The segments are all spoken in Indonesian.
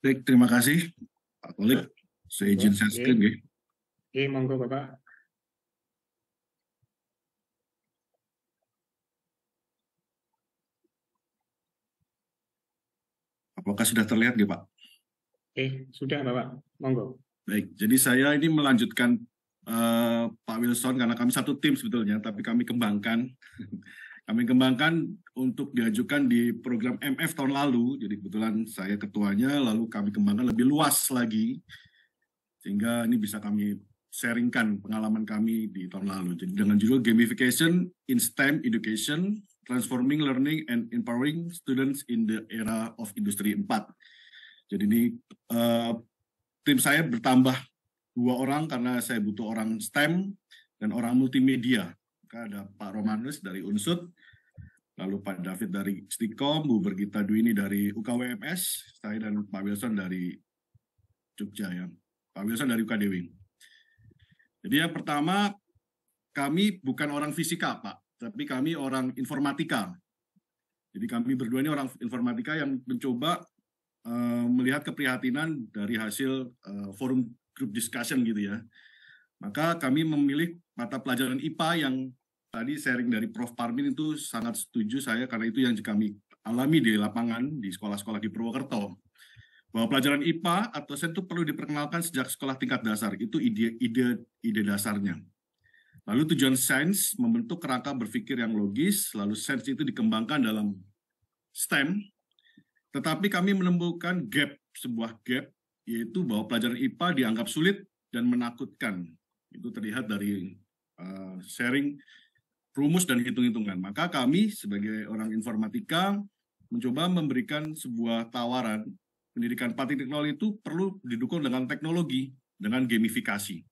Baik, terima kasih Pak Kolik. Saya izin Monggo, share screen, nggih. nggih. Nggih, monggo Bapak. Apakah sudah terlihat, nggih, Pak? Sudah Bapak. Monggo. Baik, jadi saya ini melanjutkan Pak Wilson karena kami satu tim sebetulnya, tapi kami kembangkan. Kami kembangkan untuk diajukan di program MF tahun lalu. Jadi kebetulan saya ketuanya, lalu kami kembangkan lebih luas lagi, sehingga ini bisa kami sharingkan pengalaman kami di tahun lalu. Jadi dengan judul Gamification in STEM Education, Transforming Learning and Empowering Students in the Era of Industri 4. Jadi ini tim saya bertambah 2 orang karena saya butuh orang STEM dan orang multimedia. Maka ada Pak Romanus dari Unsud, lalu Pak David dari Stikom, Bu Bergita Dwini dari UKWMS, saya dan Pak Wilson dari Jogja ya. Pak Wilson dari UKDW. Jadi yang pertama, kami bukan orang fisika, Pak, tapi kami orang informatika. Jadi kami berdua ini orang informatika yang mencoba melihat keprihatinan dari hasil forum group discussion gitu ya. Maka kami memilih mata pelajaran IPA yang tadi sharing dari Prof. Parmin itu sangat setuju saya karena itu yang kami alami di lapangan di sekolah-sekolah di Purwokerto. Bahwa pelajaran IPA atau STEM itu perlu diperkenalkan sejak sekolah tingkat dasar. Itu ide dasarnya. Lalu tujuan sains membentuk kerangka berpikir yang logis, lalu sains itu dikembangkan dalam STEM, tetapi kami menemukan sebuah gap, yaitu bahwa pelajaran IPA dianggap sulit dan menakutkan. Itu terlihat dari sharing rumus dan hitung-hitungan. Maka kami sebagai orang informatika mencoba memberikan sebuah tawaran pendidikan 4.0 itu perlu didukung dengan teknologi, dengan gamifikasi.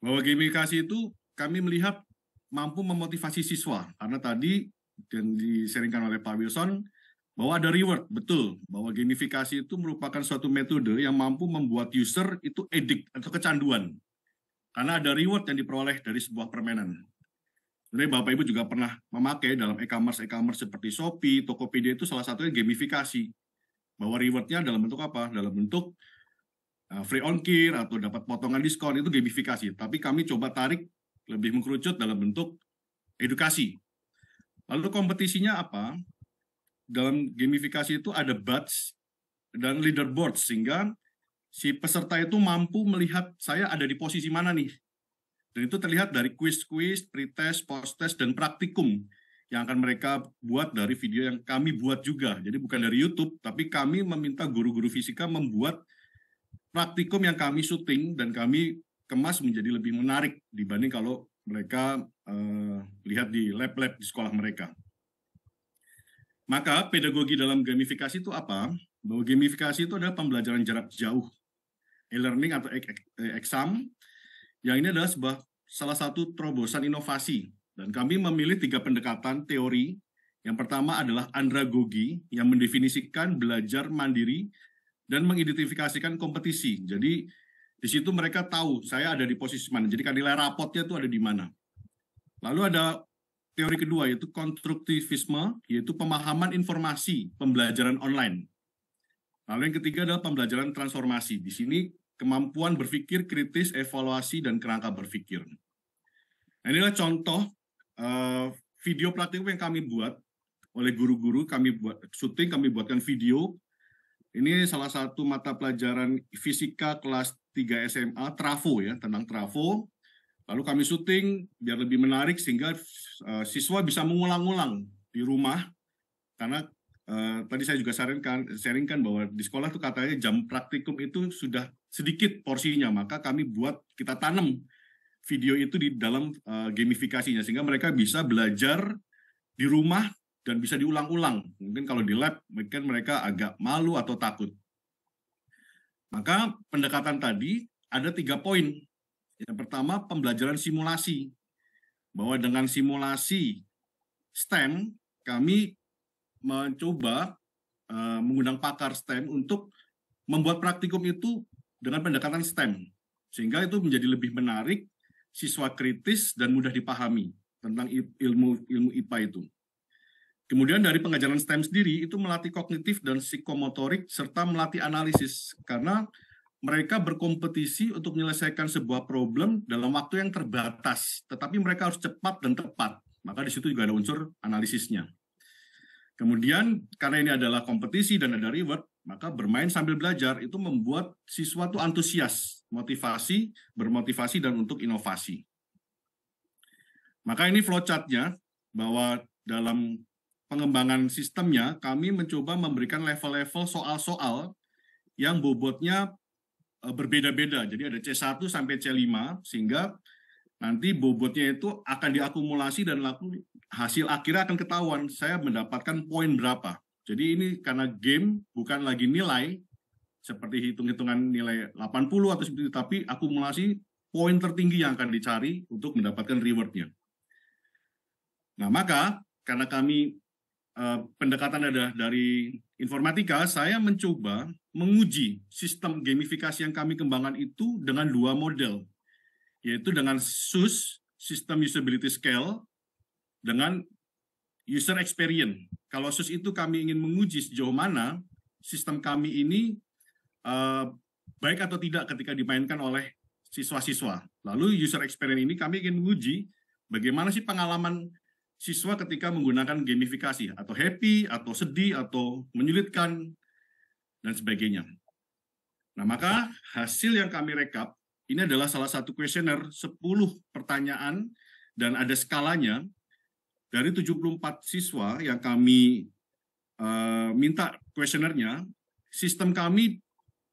Bahwa gamifikasi itu kami melihat mampu memotivasi siswa, karena tadi dan diseringkan oleh Pak Wilson, bahwa ada reward, betul, bahwa gamifikasi itu merupakan suatu metode yang mampu membuat user itu addict atau kecanduan, karena ada reward yang diperoleh dari sebuah permainan. Sebenarnya Bapak Ibu juga pernah memakai dalam e-commerce seperti Shopee, Tokopedia itu salah satunya gamifikasi. Bahwa rewardnya dalam bentuk apa? Dalam bentuk free ongkir atau dapat potongan diskon, itu gamifikasi. Tapi kami coba tarik lebih mengkerucut dalam bentuk edukasi. Lalu kompetisinya apa? Dalam gamifikasi itu ada badge dan leaderboard, sehingga si peserta itu mampu melihat saya ada di posisi mana nih. Dan itu terlihat dari quiz-quiz, pretest, post-test, dan praktikum yang akan mereka buat dari video yang kami buat juga. Jadi bukan dari YouTube, tapi kami meminta guru-guru fisika membuat praktikum yang kami syuting dan kami kemas menjadi lebih menarik dibanding kalau mereka lihat di lab-lab di sekolah mereka. Maka pedagogi dalam gamifikasi itu apa? Bahwa gamifikasi itu adalah pembelajaran jarak jauh, e-learning atau exam, yang ini adalah salah satu terobosan inovasi. Dan kami memilih 3 pendekatan teori. Yang pertama adalah andragogi, yang mendefinisikan belajar mandiri dan mengidentifikasikan kompetisi. Jadi di situ mereka tahu saya ada di posisi mana. Jadi nilai rapotnya itu ada di mana. Lalu ada teori kedua, yaitu konstruktivisme, yaitu pemahaman informasi pembelajaran online. Lalu yang ketiga adalah pembelajaran transformasi. Di sini kemampuan berpikir kritis, evaluasi, dan kerangka berpikir. Nah, inilah contoh video praktikum yang kami buat oleh guru-guru, kami buat syuting, kami buatkan video. Ini salah satu mata pelajaran fisika kelas 3 SMA, trafo ya, tentang trafo. Lalu kami syuting biar lebih menarik sehingga siswa bisa mengulang-ulang di rumah. Karena tadi saya juga sharingkan bahwa di sekolah tuh katanya jam praktikum itu sudah sedikit porsinya, maka kita tanam video itu di dalam gamifikasinya sehingga mereka bisa belajar di rumah dan bisa diulang-ulang. Mungkin kalau di lab mungkin mereka agak malu atau takut. Maka pendekatan tadi ada 3 poin. Yang pertama, pembelajaran simulasi. Bahwa dengan simulasi STEM, kami mencoba mengundang pakar STEM untuk membuat praktikum itu dengan pendekatan STEM. Sehingga itu menjadi lebih menarik, siswa kritis, dan mudah dipahami tentang ilmu IPA itu. Kemudian dari pengajaran STEM sendiri itu melatih kognitif dan psikomotorik serta melatih analisis karena mereka berkompetisi untuk menyelesaikan sebuah problem dalam waktu yang terbatas, tetapi mereka harus cepat dan tepat. Maka di situ juga ada unsur analisisnya. Kemudian karena ini adalah kompetisi dan ada reward, maka bermain sambil belajar itu membuat siswa itu antusias, bermotivasi dan untuk inovasi. Maka ini flowchart-nya bahwa dalam pengembangan sistemnya kami mencoba memberikan level-level soal-soal yang bobotnya berbeda-beda. Jadi ada C1 sampai C5 sehingga nanti bobotnya itu akan diakumulasi dan hasil akhirnya akan ketahuan saya mendapatkan poin berapa. Jadi ini karena game bukan lagi nilai seperti hitung-hitungan nilai 80 atau seperti itu, tapi akumulasi poin tertinggi yang akan dicari untuk mendapatkan reward-nya. Nah, maka karena kami pendekatan ada dari informatika, saya mencoba menguji sistem gamifikasi yang kami kembangkan itu dengan 2 model, yaitu dengan SUS, System Usability Scale, dengan User Experience. Kalau SUS itu kami ingin menguji sejauh mana sistem kami ini baik atau tidak ketika dimainkan oleh siswa-siswa. Lalu User Experience ini kami ingin menguji bagaimana sih pengalaman siswa ketika menggunakan gamifikasi, atau happy, atau sedih, atau menyulitkan, dan sebagainya. Nah, maka hasil yang kami rekap, ini adalah salah satu kuesioner 10 pertanyaan, dan ada skalanya, dari 74 siswa yang kami minta kuesionernya, sistem kami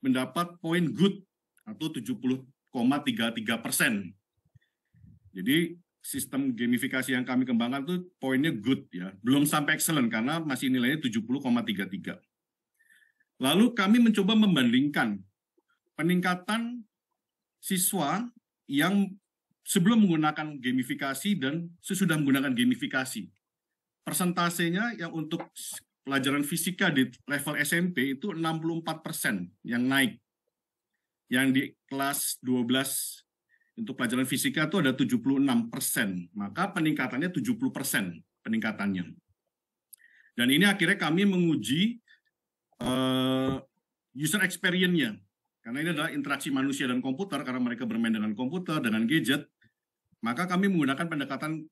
mendapat poin good, atau 70,33%. Jadi, sistem gamifikasi yang kami kembangkan itu poinnya good ya, belum sampai excellent karena masih nilainya 70,33. Lalu kami mencoba membandingkan peningkatan siswa yang sebelum menggunakan gamifikasi dan sesudah menggunakan gamifikasi. Persentasenya yang untuk pelajaran fisika di level SMP itu 64% yang naik. Yang di kelas 12 untuk pelajaran fisika itu ada 76%, maka peningkatannya 70% peningkatannya. Dan ini akhirnya kami menguji user experience-nya, karena ini adalah interaksi manusia dan komputer, karena mereka bermain dengan komputer, dengan gadget, maka kami menggunakan pendekatan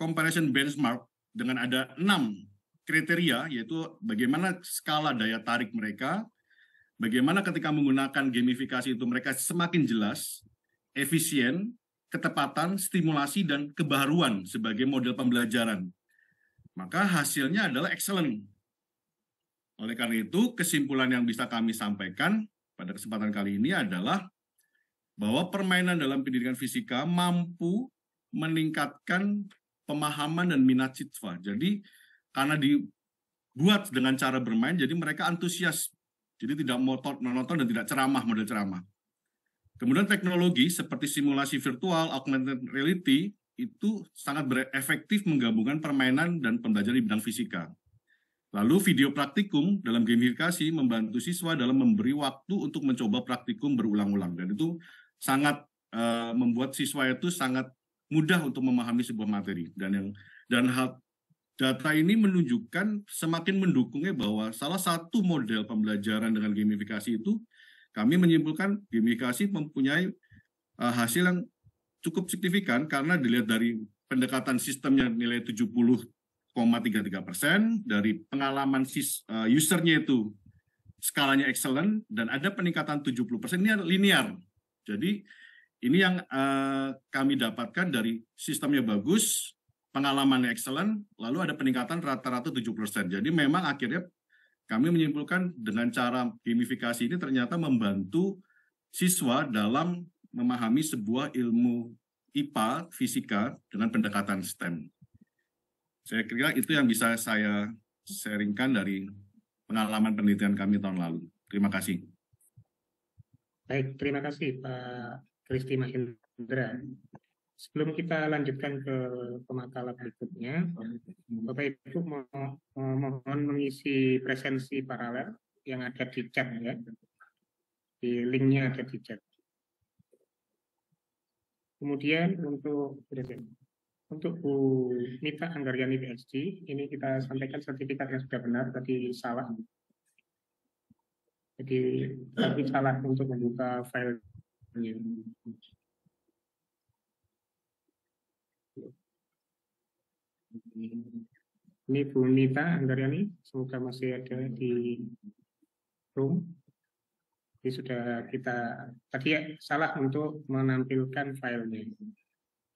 comparison benchmark dengan ada 6 kriteria, yaitu bagaimana skala daya tarik mereka, bagaimana ketika menggunakan gamifikasi itu mereka semakin jelas, efisien, ketepatan, stimulasi, dan kebaruan sebagai model pembelajaran. Maka hasilnya adalah excellent. Oleh karena itu, kesimpulan yang bisa kami sampaikan pada kesempatan kali ini adalah bahwa permainan dalam pendidikan fisika mampu meningkatkan pemahaman dan minat siswa. Jadi, karena dibuat dengan cara bermain, jadi mereka antusias. Jadi tidak monoton dan tidak ceramah, model ceramah. Kemudian teknologi seperti simulasi virtual, augmented reality, itu sangat berefektif menggabungkan permainan dan pembelajaran di bidang fisika. Lalu video praktikum dalam gamifikasi membantu siswa dalam memberi waktu untuk mencoba praktikum berulang-ulang. Dan itu sangat membuat siswa itu sangat mudah untuk memahami sebuah materi. Dan data ini menunjukkan semakin mendukungnya bahwa salah satu model pembelajaran dengan gamifikasi itu kami menyimpulkan gamifikasi mempunyai hasil yang cukup signifikan karena dilihat dari pendekatan sistemnya nilai 70,33%, dari pengalaman usernya itu skalanya excellent, dan ada peningkatan 70%, ini linear. Jadi ini yang kami dapatkan dari sistemnya bagus, pengalamannya excellent, lalu ada peningkatan rata-rata 70%. Jadi memang akhirnya kami menyimpulkan dengan cara gamifikasi ini ternyata membantu siswa dalam memahami sebuah ilmu IPA, fisika, dengan pendekatan STEM. Saya kira itu yang bisa saya sharingkan dari pengalaman penelitian kami tahun lalu. Terima kasih. Baik, terima kasih Pak Kristi Mahendra. Sebelum kita lanjutkan ke makalah berikutnya, Bapak Ibu mohon mengisi presensi paralel yang ada di chat ya. Di linknya ada di chat. Kemudian untuk Untuk Bu Mita Anggaryani PhD, ini kita sampaikan sertifikat yang sudah benar, tadi salah. Jadi tadi salah untuk membuka file. Ini Bu Mita Anggaryani, semoga masih ada di room. Jadi sudah kita tadi ya, salah untuk menampilkan filenya.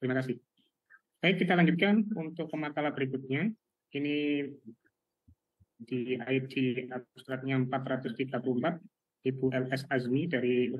Terima kasih. Baik, kita lanjutkan untuk pemakalah berikutnya. Ini di ID abstraknya 434, Ibu LS Azmi dari